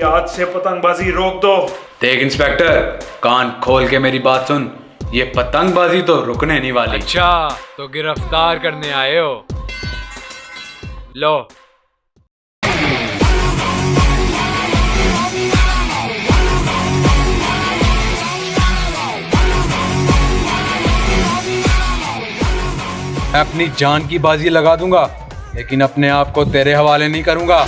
आज से पतंगबाजी रोक दो। देख इंस्पेक्टर, कान खोल के मेरी बात सुन, ये पतंगबाजी तो रुकने नहीं वाली। अच्छा, तो गिरफ्तार करने आए हो? लो। मैं अपनी जान की बाजी लगा दूंगा, लेकिन अपने आप को तेरे हवाले नहीं करूंगा।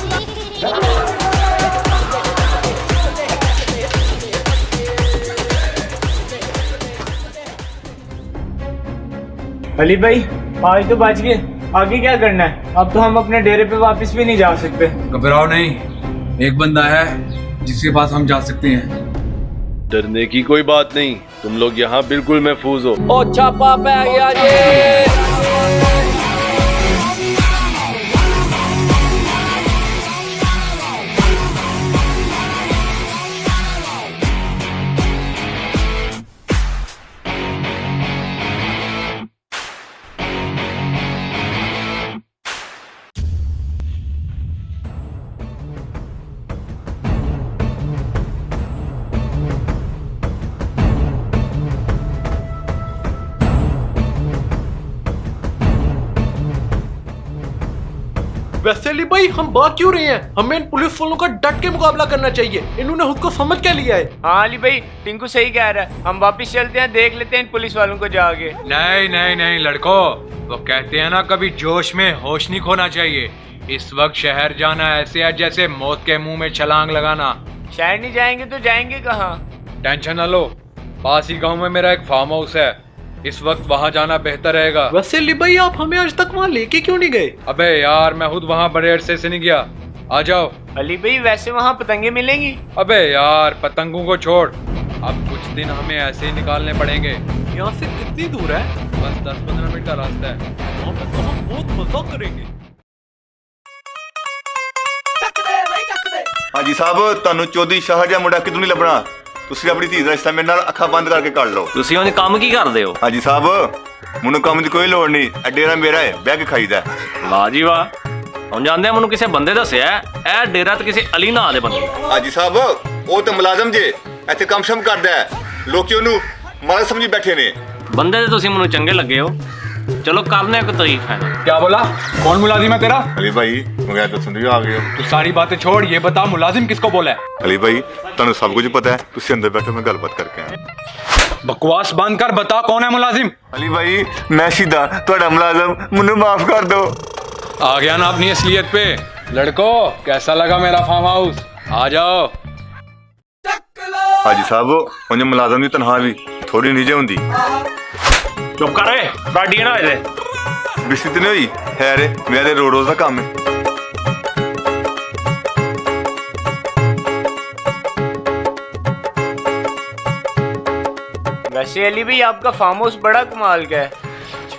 अली भाई, आज तो बच गए, आगे क्या करना है? अब तो हम अपने डेरे पे वापस भी नहीं जा सकते। घबराओ नहीं, एक बंदा है जिसके पास हम जा सकते हैं। डरने की कोई बात नहीं, तुम लोग यहाँ बिल्कुल महफूज हो। ओ छापा पे गया ये। वैसे अली भाई, हम बात क्यों रहे हैं? हमें इन पुलिस वालों का डट के मुकाबला करना चाहिए। इन्होंने खुद को समझ क्या लिया है? हाँ अली भाई, टिंकू सही कह रहा है, हम वापस चलते हैं, देख लेते हैं इन पुलिस वालों को जाके। नहीं नहीं नहीं लड़को, वो कहते हैं ना, कभी जोश में होश नहीं खोना चाहिए। इस वक्त शहर जाना ऐसे है जैसे मौत के मुंह में छलांग लगाना। शहर नहीं जाएंगे तो जाएंगे कहाँ? टेंशन न लो, पास ही गांव में मेरा एक फार्म हाउस है, इस वक्त वहाँ जाना बेहतर रहेगा। वैसे अली भाई, आप हमें आज तक वहाँ लेके क्यों नहीं गए? अबे यार, मैं खुद वहाँ बड़े अरसे से नहीं गया, आ जाओ। अली भाई, वैसे वहाँ पतंगे मिलेंगी? अबे यार, पतंगों को छोड़, अब कुछ दिन हमें ऐसे ही निकालने पड़ेंगे। यहाँ से कितनी दूर है? बस 10-15 मिनट का रास्ता है। वहाँ पर तो हम बहुत मजा करेंगे। ਹਾਂਜੀ ਸਾਹਿਬ, ਤੁਹਾਨੂੰ ਚੌਧਰੀ ਸ਼ਾਹ ਜਿਹਾ ਮੁੰਡਾ ਕਿਦੋਂ ਨਹੀਂ ਲੱਭਣਾ। ਤੁਸੀਂ ਆਪਣੀ ਧੀ ਦਾ ਰਿਸ਼ਤਾ ਮੇਰੇ ਨਾਲ ਅੱਖਾਂ ਬੰਦ ਕਰਕੇ ਕਰ ਲਓ। ਤੁਸੀਂ ਉਹਨੇ ਕੰਮ ਕੀ ਕਰਦੇ ਹੋ? ਹਾਂਜੀ ਸਾਹਿਬ, ਮੈਨੂੰ ਕੰਮ ਦੀ ਕੋਈ ਲੋੜ ਨਹੀਂ, ਇਹ ਡੇਰਾ ਮੇਰਾ ਹੈ, ਬਹਿ ਕੇ ਖਾਈਦਾ। ਵਾਹ ਜੀ ਵਾਹ, ਹੁਣ ਜਾਂਦੇ ਆ, ਮੈਨੂੰ ਕਿਸੇ ਬੰਦੇ ਦੱਸਿਆ ਇਹ ਡੇਰਾ ਤੇ ਕਿਸੇ ਅਲੀ ਨਾਂ ਦੇ ਬੰਦੇ। ਹਾਂਜੀ ਸਾਹਿਬ, ਉਹ ਤਾਂ ਮੁਲਾਜ਼ਮ ਜੇ, ਇੱਥੇ ਕੰਮ ਸ਼ਮ ਕਰਦਾ ਹੈ, ਲੋਕੀ ਉਹਨੂੰ ਮਾੜਾ ਸਮਝੀ ਬੈਠੇ ਨੇ। ਬੰਦੇ ਤੇ ਤੁਸੀਂ ਮੈਨੂੰ ਚੰਗੇ ਲੱਗੇ ਹੋ, चलो करने को तारीफ है। क्या बोला? कौन मुलाजिम है तेरा? अली भाई, बगैर तो सुन आ गए हो। तू सारी बातें छोड़, ये बता मुलाजिम किसको बोला है? अली भाई, ਤੁਹਾਨੂੰ सब कुछ पता है, तुसी अंदर बैठो, मैं गलबात करके आया। बकवास बंद कर, बता कौन है मुलाजिम? अली भाई, मैं सीधा ਤੁਹਾਡਾ मुलाजिम, मुझे माफ कर दो। आ गया ना अपनी असलियत पे। लड़को, कैसा लगा मेरा फार्म हाउस? आ जाओ। हाजी साहब, उन्हें मुलाजिम की तनख्वाह भी थोड़ी नीचे होंगी। चुप कर, गाड़ी ना इधर। बिस्ती नहीं हुई है रे, मेरे रोज का काम है। वैसे अली भाई, आपका फार्म हाउस बड़ा कमाल का है।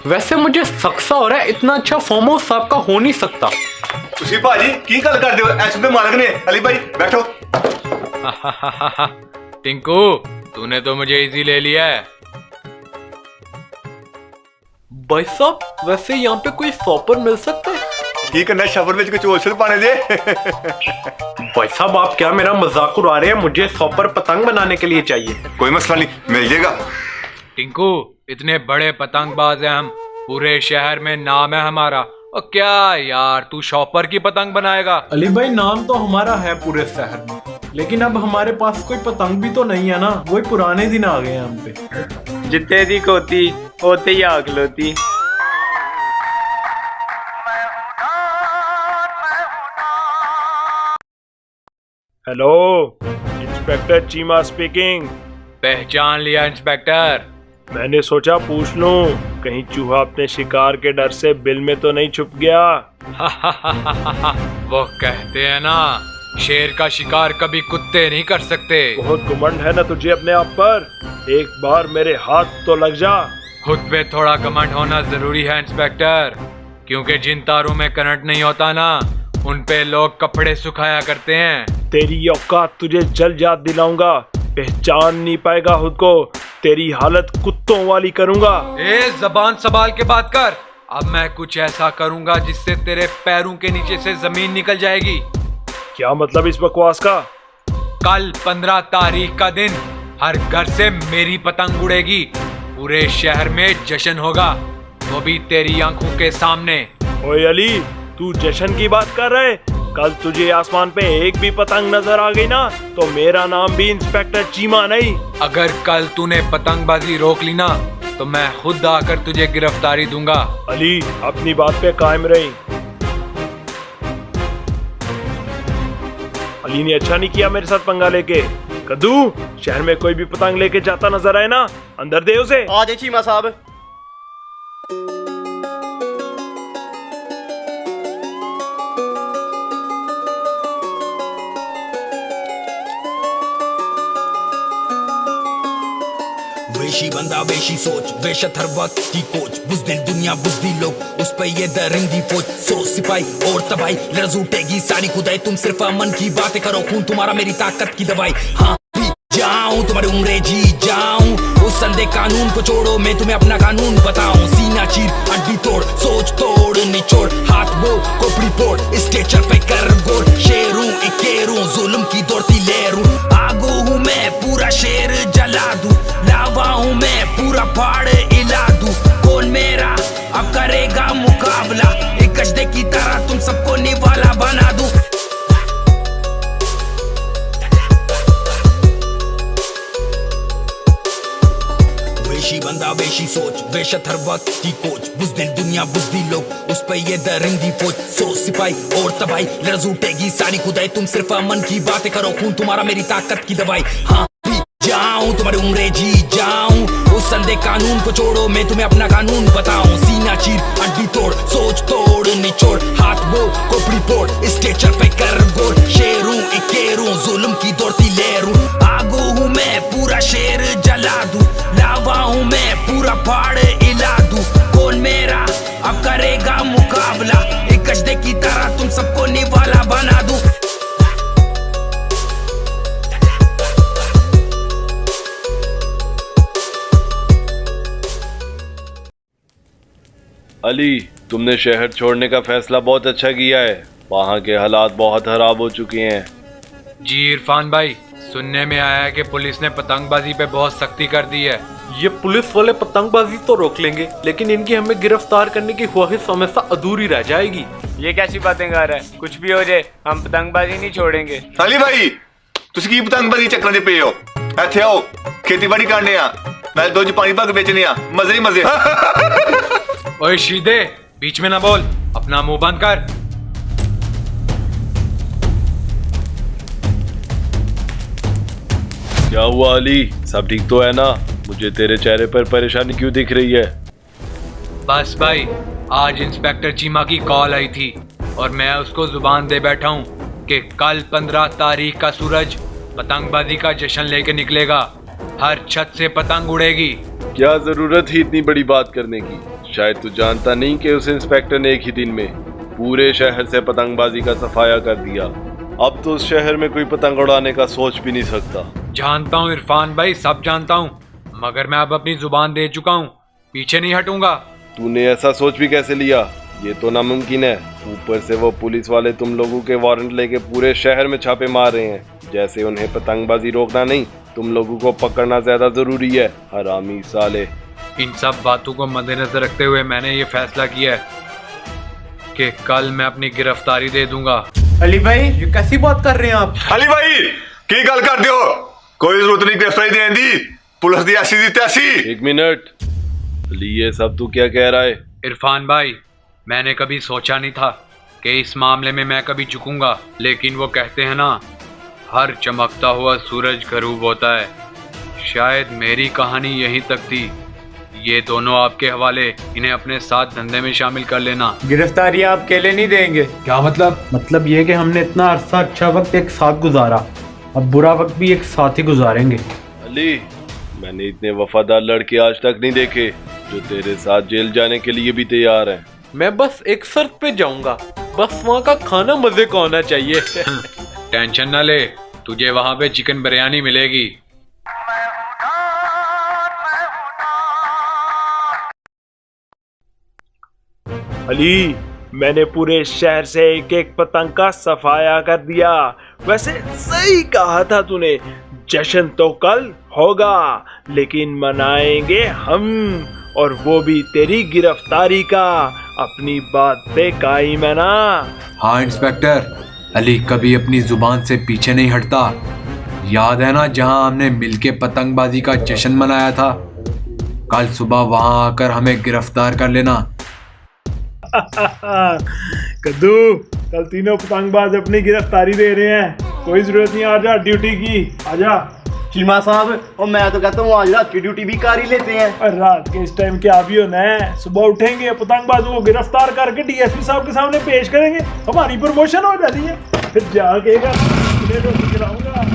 वैसे मुझे सक्सा हो रहा है, इतना अच्छा फार्म हाउस आपका हो नहीं सकता। तुसी भाजी की गल करदे हो? ऐसे तो मालिक ने। अली भाई बैठो। टिंकू, तूने तो मुझे इजी ले लिया है। भाई साहब, वैसे यहाँ पे कोई शॉपर मिल सकता है? की करना शबर में कुछ होलसेल पाने दे। भाई साहब, आप क्या मेरा मजाक उड़ा रहे हैं? मुझे शॉपर पतंग बनाने के लिए चाहिए। कोई मसला नहीं, मिल जाएगा। टिंकू, इतने बड़े पतंगबाज हैं हम, पूरे शहर में नाम है हमारा। और क्या यार, तू शॉपर की पतंग बनाएगा? अली भाई, नाम तो हमारा है पूरे शहर में, लेकिन अब हमारे पास कोई पतंग भी तो नहीं है ना। वही पुराने दिन आ गए हम पे। जितने दी कोती होते ही आग लोती। Hello, inspector Cheema speaking. पहचान लिया इंस्पेक्टर? मैंने सोचा पूछ लूं, कहीं चूहा अपने शिकार के डर से बिल में तो नहीं छुप गया। वो कहते हैं ना, शेर का शिकार कभी कुत्ते नहीं कर सकते। बहुत घमंड है ना तुझे अपने आप पर, एक बार मेरे हाथ तो लग जा। खुद पे थोड़ा घमंड होना जरूरी है इंस्पेक्टर, क्योंकि जिन तारों में करंट नहीं होता ना, उन पे लोग कपड़े सुखाया करते हैं। तेरी औकात तुझे जल्द याद दिलाऊंगा, पहचान नहीं पाएगा खुद को, तेरी हालत कुत्तों वाली करूंगा। ए, जबान संभाल के बात कर। अब मैं कुछ ऐसा करूंगा जिससे तेरे पैरों के नीचे से जमीन निकल जाएगी। क्या मतलब इस बकवास का? कल 15 तारीख का दिन हर घर से मेरी पतंग उड़ेगी। पूरे शहर में जश्न होगा, वो भी तेरी आंखों के सामने। ओए अली, तू जश्न की बात कर रहे? कल तुझे आसमान पे एक भी पतंग नजर आ गई ना तो मेरा नाम भी इंस्पेक्टर चीमा नहीं। अगर कल तूने पतंगबाजी रोक ली ना तो मैं खुद आकर तुझे गिरफ्तारी दूंगा। अली, अपनी बात पे कायम रही। अली ने अच्छा नहीं किया मेरे साथ पंगा लेके। कद्दू, शहर में कोई भी पतंग लेके जाता नजर आए ना, अंदर दे उसे। आ जाए चीमा साहब। वेशी बंदा वेशी सोच, वेशत हर वक्त की कोच, बुज़दिल दुनिया बुज़दिल लोग, उस पे ये दरिंदी फौज। 100 सिपाही और तबाही, लर्ज़ उठेगी सारी खुदाई। तुम सिर्फ मन की बातें करो, खून तुम्हारा मेरी ताकत की दवाई। हाँ भी जाऊं तुम्हारी उम्रें जी जाऊं, उस संदे कानून को छोड़ो, मैं तुम्हें अपना कानून बताऊं। सीना चीर हड्डी तोड़, सोच तोड़ निचोड़, हाथ बोल खोपड़ी फोड़, स्टेचर पे कर गोल। शेरूं इकेरूं जुल्म की दौड़ती लहरूं, आगो हूँ मैं पूरा शेर जला दूं, लावा हूँ मैं पूरा पहाड़ हिला दूं। कौन मेरा अब करेगा मुकाबला, एक गजदे की तरह तुम सबको निवाला बना दूं। वेशी बंदा वेशी सोच, वेशत हर वक्त की कोच, बुज़दिल दुनिया बुज़दिल लोग, उस पे ये दरिंदी फौज। 100 सिपाही और तबाही, लर्ज़ उठेगी सारी खुदाई। तुम सिर्फ मन की बातें करो, खून तुम्हारा मेरी ताकत की दवाई। हाँ भी जाऊं तुम्हारी उम्रें जी जाऊं, उस संदे कानून को छोड़ो, मैं तुम्हें अपना कानून बताऊं। सीना चीर हड्डी तोड़, सोच तोड़ निचोड़, हाथ बोल खोपड़ी फोड़, स्टेचर पे कर गोल। शेरूं इकेरूं जुल्म की दौड़ती लहरूं, आगो हूँ मैं पूरा शेर जला दूं, लावा हूँ मैं पूरा पहाड़ हिला दूं। कौन मेरा अब करेगा मुकाबला, एक गजदे की तरह तुम सबको निवाला बना दूं। अली, तुमने शहर छोड़ने का फैसला बहुत अच्छा किया है। वहाँ के हालात बहुत खराब हो चुके हैं। जी इरफान भाई, सुनने में आया है कि पुलिस ने पतंगबाजी पे बहुत सख्ती कर दी है। ये पुलिस वाले पतंगबाजी तो रोक लेंगे, लेकिन इनकी हमें गिरफ्तार करने की ख्वाहिश हमेशा अधूरी रह जाएगी। ये कैसी बातें कर रहा है? कुछ भी हो जाए हम पतंगबाजी नहीं छोड़ेंगे। अली भाई, ਤੁਸੀਂ ਕੀ ਪਤੰਗਬਾਜ਼ੀ ਚੱਕਰਾਂ 'ਚ ਪਏ ਹੋ? ਇੱਥੇ ਆਓ, ਖੇਤੀਬਾੜੀ ਕਰਨੇ ਆ, ਮੈਂ ਦੁੱਧ ਪਾਣੀ ਪਾ ਕੇ ਵੇਚਣੇ ਆ, ਮਜ਼ੇ ਹੀ मजे। ओए शीदे, बीच में ना बोल, अपना मुंह बंद कर। क्या हुआ अली, सब ठीक तो है ना? मुझे तेरे चेहरे पर परेशानी क्यों दिख रही है? बस भाई, आज इंस्पेक्टर चीमा की कॉल आई थी और मैं उसको जुबान दे बैठा हूँ कि कल 15 तारीख का सूरज पतंगबाजी का जश्न लेके निकलेगा, हर छत से पतंग उड़ेगी। क्या जरूरत ही इतनी बड़ी बात करने की? शायद तू जानता नहीं कि उस इंस्पेक्टर ने एक ही दिन में पूरे शहर से पतंगबाजी का सफाया कर दिया। अब तो उस शहर में कोई पतंग उड़ाने का सोच भी नहीं सकता। जानता हूँ इरफान भाई, सब जानता हूँ, मगर मैं अब अपनी जुबान दे चुका हूँ, पीछे नहीं हटूंगा। तूने ऐसा सोच भी कैसे लिया? ये तो नामुमकिन है। ऊपर से वो पुलिस वाले तुम लोगों के वारंट लेके पूरे शहर में छापे मार रहे हैं। जैसे उन्हें पतंगबाजी रोकना नहीं, तुम लोगों को पकड़ना ज्यादा जरूरी है। हरामी साले। इन सब बातों को मद्देनजर रखते हुए मैंने ये फैसला किया है कि कल मैं अपनी गिरफ्तारी दे दूंगा। अली भाई, ये कैसी बात कर रहे हैं आप? अली भाई, की गल कर दियो? कोई जरूरत नहीं गिरफ्तारी देने दी, पुलिस दी ऐसी दी तैसी। एक मिनट अली, ये सब तू क्या कह रहा है? इरफान भाई, मैंने कभी सोचा नहीं था कि इस मामले में मैं कभी झुकूंगा, लेकिन वो कहते हैं ना, हर चमकता हुआ सूरज गरूब होता है। शायद मेरी कहानी यहीं तक थी। ये दोनों आपके हवाले, इन्हें अपने साथ धंधे में शामिल कर लेना। गिरफ्तारी आप अकेले नहीं देंगे? क्या मतलब? मतलब ये कि हमने इतना अरसा अच्छा वक्त एक साथ गुजारा, अब बुरा वक्त भी एक साथ ही गुजारेंगे। अली, मैंने इतने वफादार लड़के आज तक नहीं देखे जो तेरे साथ जेल जाने के लिए भी तैयार हैं। मैं बस एक शर्त पे जाऊंगा, बस वहाँ का खाना मजे का होना चाहिए। टेंशन ना ले, तुझे वहाँ पे चिकन बिरयानी मिलेगी। अली, मैंने पूरे शहर से एक एक पतंग का सफाया कर दिया। वैसे सही कहा था तूने, जश्न तो कल होगा लेकिन मनाएंगे हम, और वो भी तेरी गिरफ्तारी का। अपनी बात पे कायम है ना? हाँ इंस्पेक्टर, अली कभी अपनी जुबान से पीछे नहीं हटता। याद है ना जहां हमने मिलके पतंगबाजी का जश्न मनाया था? कल सुबह वहां आकर हमें गिरफ्तार कर लेना। कद्दू, कल तीनों पतंगबाज अपनी गिरफ्तारी दे रहे हैं, कोई जरूरत नहीं आजा ड्यूटी की। आजा चीमा साहब, और मैं तो कहता हूँ आज रात की ड्यूटी भी कर ही लेते हैं। और रात के इस टाइम क्या भी होना है, सुबह उठेंगे, पतंगबाजों को गिरफ्तार करके डीएसपी साहब के सामने पेश करेंगे, हमारी प्रमोशन हो जाती है। फिर जाके खिलाऊंगा।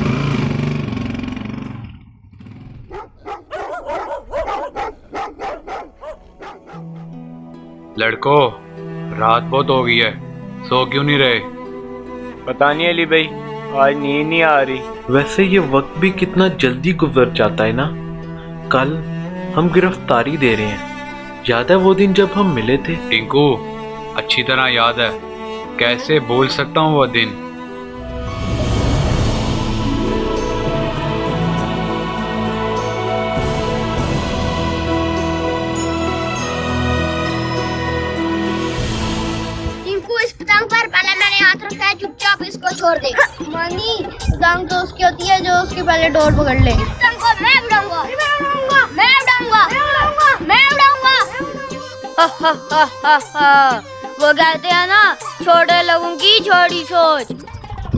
लड़कों, रात बहुत हो गई है, सो क्यों नहीं रहे? पता नहीं अली भाई, आज नींद नहीं आ रही। वैसे ये वक्त भी कितना जल्दी गुजर जाता है ना। कल हम गिरफ्तारी दे रहे हैं, याद है वो दिन जब हम मिले थे? टिंकू, अच्छी तरह याद है, कैसे भूल सकता हूँ वो दिन। इस पतंग पर पहले मैंने हाथ रखा है, चुपचाप इसको छोड़ दे। मानी, पतंग तो उसकी होती है जो उसके पहले डोर पकड़ ले। पतंग को मैं उड़ाऊंगा, मैं उड़ाऊंगा, मैं उड़ाऊंगा। वो कहते हैं ना, छोटे लोगों की छोटी सोच।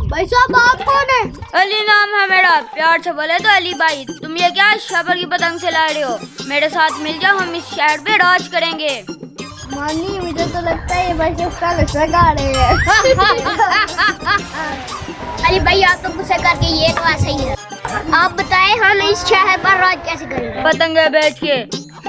भाई साहब, आप कौन है? अली नाम है मेरा, प्यार से बोले तो अली भाई। तुम ये क्या शबर की पतंग से ला रहे हो? मेरे साथ मिल जाओ, हम इस शहर पे राज करेंगे। मानी, मुझे तो लगता है ये बच्चे उसका गुस्सा गा रहे हैं। अरे भाई, आप तो गुस्सा करके ये तो ऐसा ही है। आप बताएं हम इस शहर पर राज कैसे करेंगे? पतंगे बेच के।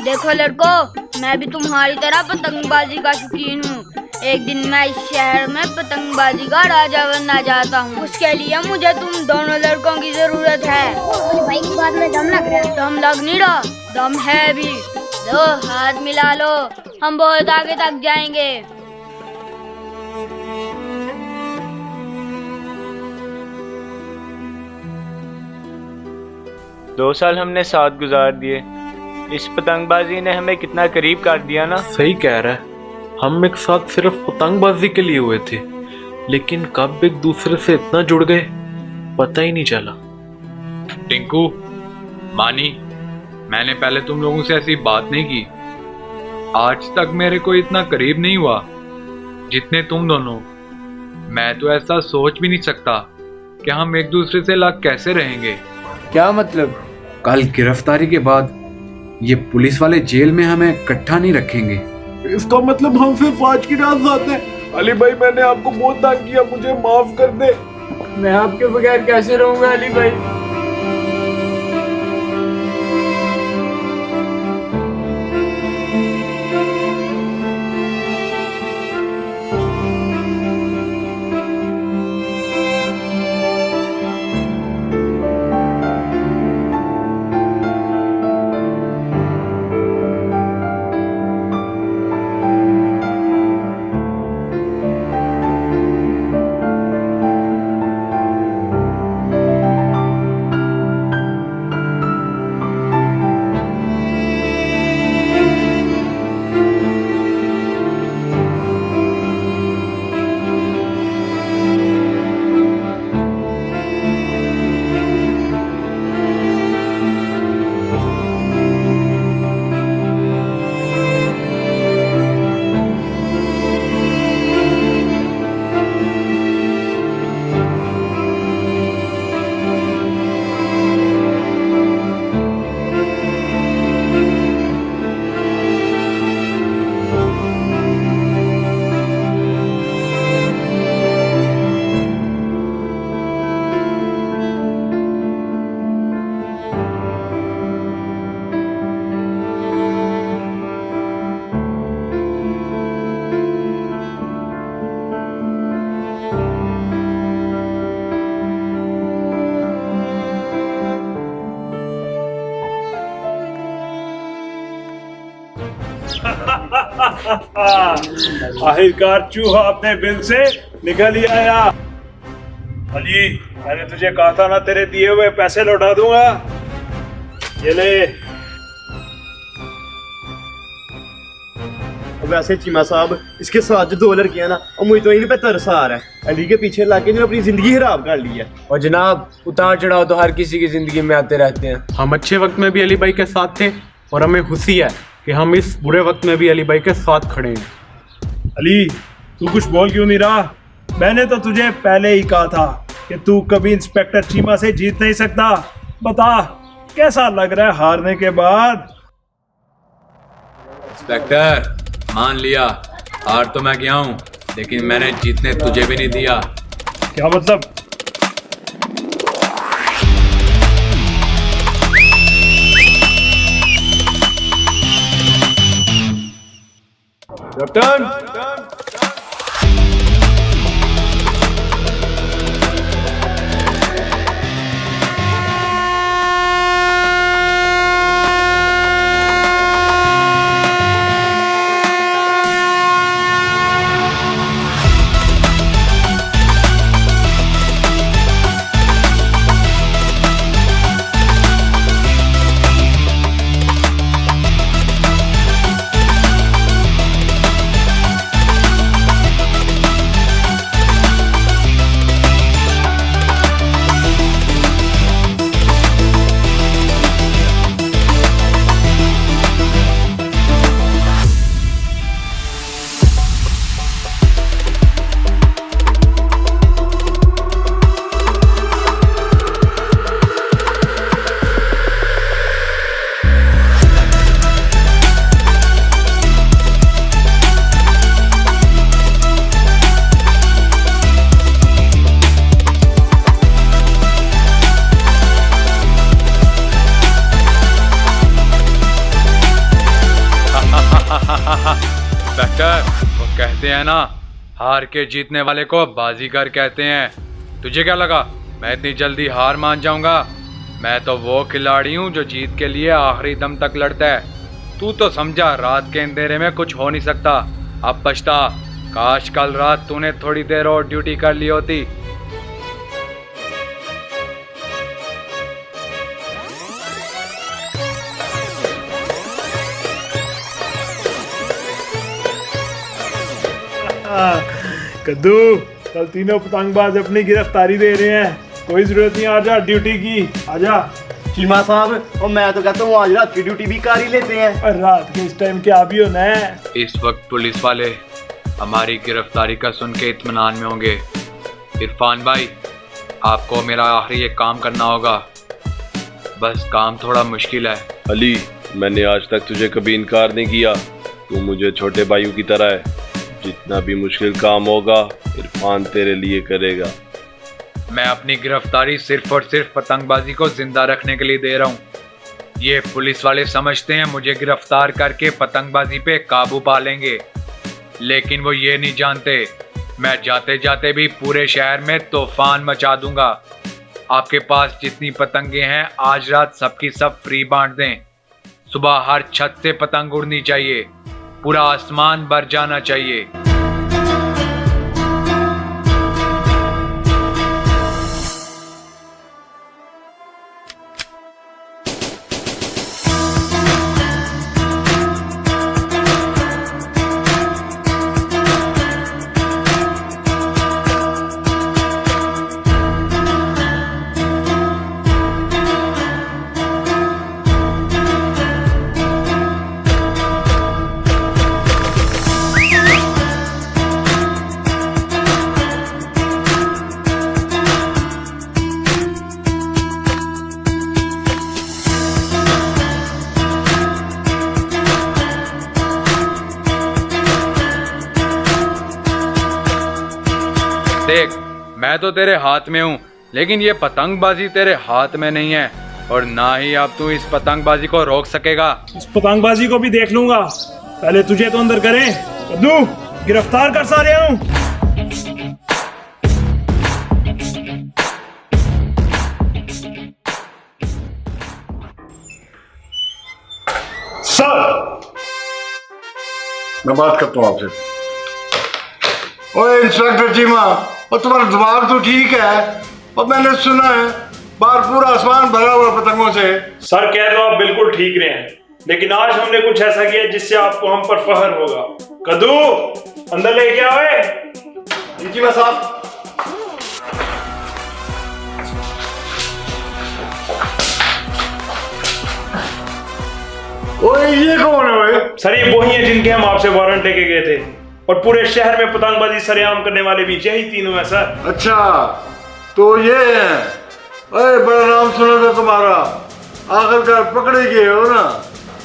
देखो लड़कों, मैं भी तुम्हारी तरह पतंगबाजी का शौकीन हूँ। एक दिन मैं इस शहर में पतंगबाजी का राजा बनना चाहता हूँ। उसके लिए मुझे तुम दोनों लड़कों की जरूरत है। भाई की बात में दम लग रहा है। दम लग नहीं रहा, दम है भी। दो हाथ मिला लो, हम बहुत आगे तक जाएंगे। 2 साल हमने साथ गुजार दिए, इस पतंगबाजी ने हमें कितना करीब कर दिया ना। सही कह रहा है, हम एक साथ सिर्फ पतंगबाजी के लिए हुए थे, लेकिन कब एक दूसरे से इतना जुड़ गए पता ही नहीं चला। टिंकू, मानी, मैंने पहले तुम लोगों से ऐसी बात नहीं की। आज तक मेरे को इतना करीब नहीं हुआ जितने तुम दोनों। मैं तो ऐसा सोच भी नहीं सकता कि हम एक दूसरे से अलग कैसे रहेंगे। क्या मतलब? कल गिरफ्तारी के बाद ये पुलिस वाले जेल में हमें इकट्ठा नहीं रखेंगे। इसका मतलब हम सिर्फ आज की रात साथ हैं। अली भाई, मैंने आपको बहुत तंग किया, मुझे माफ कर दे। मैं आपके बगैर कैसे रहूंगा अली भाई? आखिरकार चूहा अपने बिल से निकल ही आया। अली, मैंने तुझे कहा था ना, तेरे दिए हुए पैसे लौटा दूंगा। ये ले। वैसे चीमा साहब, इसके साथ जो 2 लड़कियां ना, और मुझे तो इन पे तरस आ रहा है। अली के पीछे लाके जो अपनी जिंदगी खराब कर ली है। और जनाब, उतार चढ़ाव तो हर किसी की जिंदगी में आते रहते हैं। हम अच्छे वक्त में भी अली भाई के साथ थे और हमें खुशी है कि हम इस बुरे वक्त में भी अली भाई के साथ खड़े हैं। अली, तू कुछ बोल क्यों नहीं रहा? मैंने तो तुझे पहले ही कहा था कि तू कभी इंस्पेक्टर चीमा से जीत नहीं सकता। बता, कैसा लग रहा है हारने के बाद? इंस्पेक्टर, मान लिया हार तो मैं गया हूँ, लेकिन मैंने जीतने तुझे भी नहीं दिया। क्या मतलब? कैप्टन, इंस्पेक्टर, वो कहते हैं ना, हार के जीतने वाले को बाजीगर कहते हैं। तुझे क्या लगा मैं इतनी जल्दी हार मान जाऊंगा? मैं तो वो खिलाड़ी हूँ जो जीत के लिए आखिरी दम तक लड़ता है। तू तो समझा रात के अंधेरे में कुछ हो नहीं सकता। अब पछता, काश कल रात तूने थोड़ी देर और ड्यूटी कर ली होती। कद्दू, कल तीनों पतंगबाज अपनी गिरफ्तारी दे रहे हैं। कोई जरूरत नहीं, आजा ड्यूटी की, आजा। चीमा साहब, और मैं तो कहता हूँ आज रात की ड्यूटी भी कर ही लेते हैं। और रात के इस टाइम क्या भी होना है? इस वक्त पुलिस वाले हमारी गिरफ्तारी का सुन के इत्मीनान में होंगे। इरफान भाई, आपको मेरा आखिरी एक काम करना होगा। बस काम थोड़ा मुश्किल है। अली, मैंने आज तक तुझे कभी इनकार नहीं किया। तू मुझे छोटे भाइयों की तरह है। जितना भी मुश्किल काम होगा, इरफान तेरे लिए करेगा। मैं अपनी गिरफ्तारी सिर्फ और सिर्फ पतंगबाजी को जिंदा रखने के लिए दे रहा हूँ। ये पुलिस वाले समझते हैं मुझे गिरफ्तार करके पतंगबाजी पे काबू पा लेंगे, लेकिन वो ये नहीं जानते मैं जाते जाते भी पूरे शहर में तूफान मचा दूंगा। आपके पास जितनी पतंगे हैं आज रात सबकी सब फ्री बांट दें। सुबह हर छत से पतंग उड़नी चाहिए, पूरा आसमान भर जाना चाहिए। देख, मैं तो तेरे हाथ में हूँ, लेकिन ये पतंगबाजी तेरे हाथ में नहीं है, और ना ही अब तू इस पतंगबाजी को रोक सकेगा। इस पतंगबाजी को भी देख लूंगा, पहले तुझे तो अंदर करें। कद्दू, गिरफ्तार कर सारे हूँ। मैं बात करता हूँ आपसे। ओए इंस्पेक्टर चीमा, और तुम्हारा दिमाग तो ठीक है, और मैंने सुना है बाहर पूरा आसमान भरा हुआ पतंगों से। सर कह तो आप बिल्कुल ठीक रहे हैं, लेकिन आज हमने कुछ ऐसा किया जिससे आपको हम पर फख्र होगा। कद्दू अंदर लेके आओ। जी मैं साहब। ओए ये कौन है ओए? सर ये वही है जिनके हम आपसे वारंट लेके गए थे, और पूरे शहर में पतंगबाजी सरेआम करने वाले भी यही तीनों हैं सर। अच्छा तो ये है। अरे बड़ा नाम सुना था तुम्हारा, आखिरकार पकड़े गए हो ना।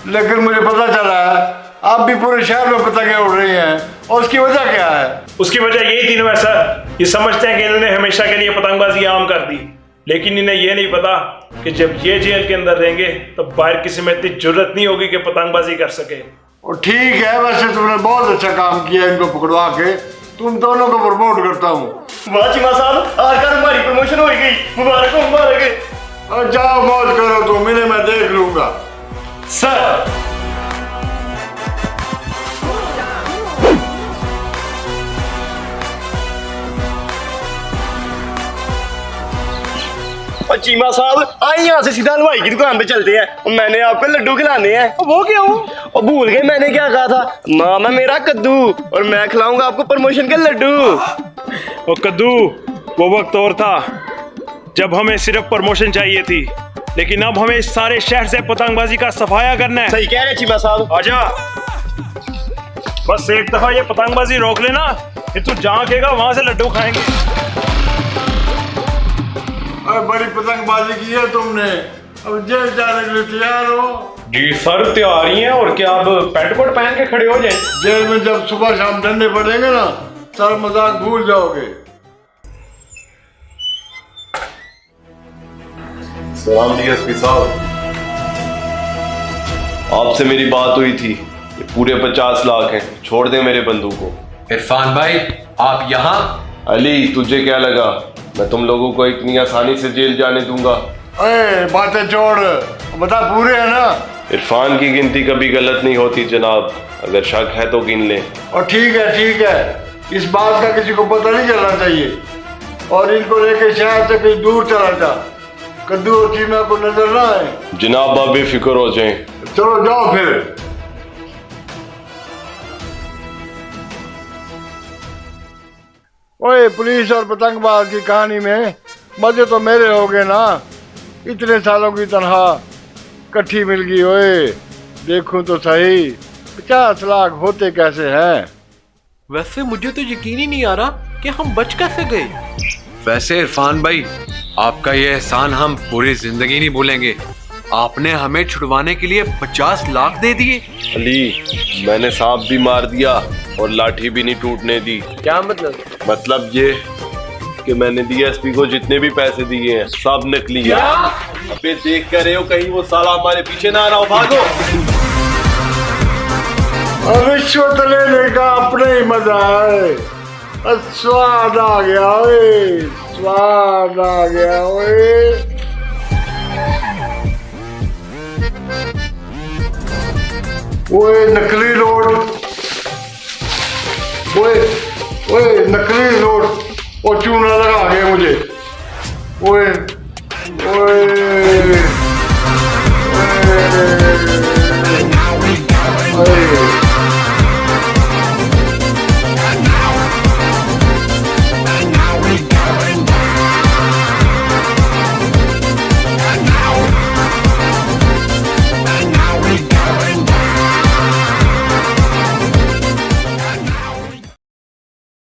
लेकिन मुझे पता चला है आप भी पूरे शहर में पतंगे उड़ रही हैं, और उसकी वजह क्या है? उसकी वजह यही तीनों है सर। ये समझते हैं कि इन्होंने हमेशा के लिए पतंगबाजी आम कर दी, लेकिन इन्हें यह नहीं पता कि जब ये जेल के अंदर रहेंगे तो बाहर किसी में इतनी जरूरत नहीं होगी कि पतंगबाजी कर सके। और ठीक है, वैसे तुमने बहुत अच्छा काम किया इनको पकड़वा के। तुम दोनों को प्रमोट करता हूँ। वाह चीमा साहब, आज कल हमारी प्रमोशन हो गई। मुबारक हो, मुबारक। और जाओ मौज करो तुम, इन्हें मैं देख लूंगा। सर और चीमा साहब आइए यहाँ से सीधा हलवाई की दुकान पे चलते हैं, मैंने आपको लड्डू खिलाने हैं। वो क्यों? और भूल गए मैंने क्या कहा था? नाम है मेरा कद्दू और मैं खिलाऊंगा आपको प्रमोशन के लड्डू। और कद्दू वो वक्त और था जब हमें सिर्फ प्रमोशन चाहिए थी, लेकिन अब हमें इस सारे शहर से पतंगबाजी का सफाया करना है। सही कह रहे चीमा साहब। आजा, बस एक दफा ये पतंगबाजी रोक लेना, फिर तू जहाँ कहेगा वहां से लड्डू खाएंगे। बड़ी पतंगबाजी की है तुमने, अब जेल जाने के लिए तैयार हो? जी सर तैयार ही हैं, और क्या अब पैंट कोट पहन के खड़े हो जाए? जेल में जब सुबह शाम डंडे पड़ेंगे ना, सारा मजाक भूल जाओगे। सलाम डीएसपी साहब, आपसे मेरी बात हुई थी। ये पूरे 50 लाख हैं, छोड़ दें मेरे बंदूक को। इरफान भाई आप यहाँ? अली तुझे क्या लगा मैं तुम लोगों को इतनी आसानी से जेल जाने दूंगा? अरे बातें छोड़, बता पूरे है ना? इरफान की गिनती कभी गलत नहीं होती जनाब, अगर शक है तो गिन लें। और ठीक है, इस बात का किसी को पता नहीं चलना चाहिए, और इनको लेके शहर से कहीं दूर चला जा, कद्दू और चीमा को नजर ना आए। जनाब आप बेफिक्र हो जाएं। चलो जाओ फिर। ओए पुलिस और पतंगबाज की कहानी में मजे तो मेरे हो गए ना। इतने सालों की तनख्वाह इकट्ठी मिल गई। ओए देखूं तो सही, 50 लाख होते कैसे हैं? वैसे मुझे तो यकीन ही नहीं आ रहा कि हम बच कैसे गए। वैसे इरफान भाई आपका ये एहसान हम पूरी जिंदगी नहीं भूलेंगे। आपने हमें छुड़वाने के लिए 50 लाख दे दिए। अली मैंने सांप भी मार दिया और लाठी भी नहीं टूटने दी। क्या मतलब? मतलब ये कि मैंने डीएसपी को जितने भी पैसे दिए हैं सब नकली है। अबे देख कर रहे हो कहीं वो साला हमारे पीछे ना आ रहा हो, भागो। रिश्वत लेने का अपने ही मजा है। स्वाद आ गया ओए, स्वाद आ गया ओए। ओए नकली नोट, ओए नकली नोट, और चूना लगा गया मुझे। ओए